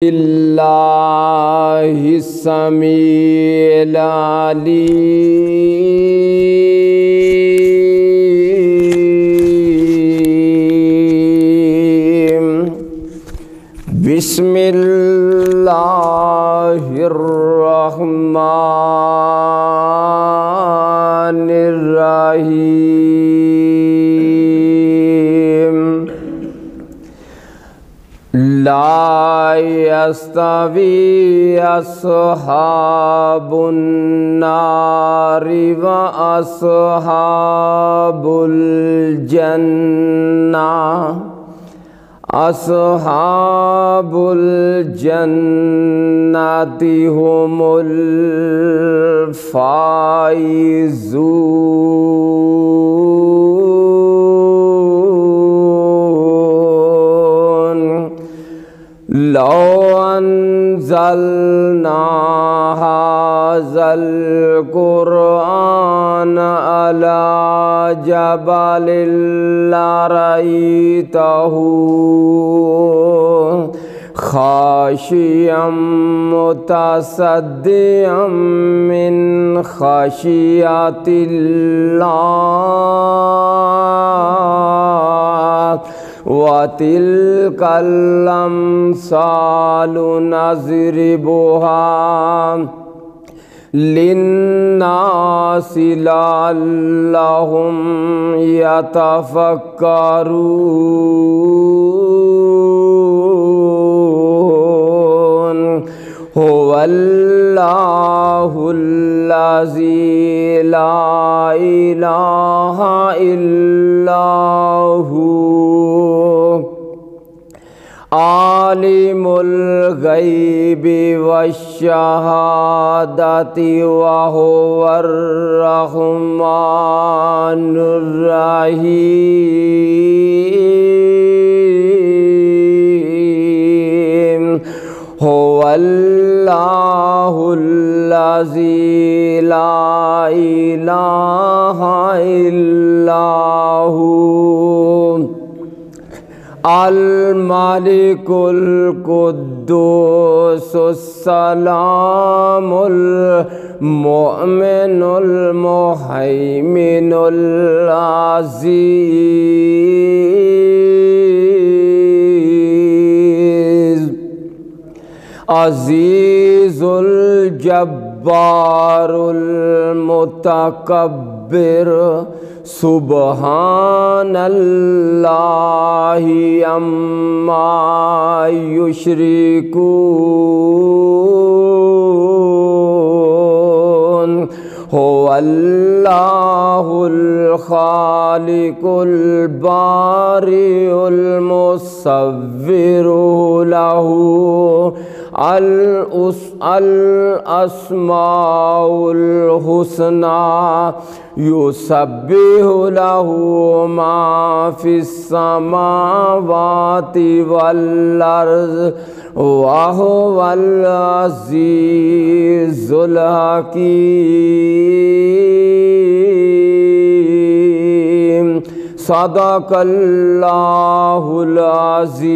बिल्लाहि समीइल अलीम। बिस्मिल्लाहिर्रहमानिर्रहीम। ला यस्तवी अस्हाबुन नारि व अस्हाबुल जन्नह। अस्हाबुल जन्नति हुमुल फाइज़ून। लौ अंज़लना हाज़ल क़ुरआन अला जबलिन लरअयतहु ख़ाशिअम मुतसद्दिअम मिन ख़शियतिल्लाह। वतिल्कल अम्सालु नज़रिबुहा लिन्नासि लअल्लहुम यतफ़क्करून। हुवल्लाहुल्लज़ी ला इलाहा इल्ला हू आलिमुल गैबि वश्शहादति व हुवर रहमानुर रहीम। हुवल्लाहुल्लज़ी ला इलाहा इल्ला हू अल मालिकुल कुद्दूसुस सलामुल मुअमिनुल मुहैमिनुल अज़ीज़ अज़ीज़ुल जब्बारुल मुतकब्बिर। सुब्हानल्लाहि अम्मा युश्रिकून। हुवल्लाहुल खालिकुल बारिउल मुसव्विरु लहू अल अस्माउल हुस्ना। युसब्बिहु लहू मा फिस समावाति वल अर्ज़ व हुवल अज़ीज़ुल हकीम। सदक़ल्लाहुल अज़ीम।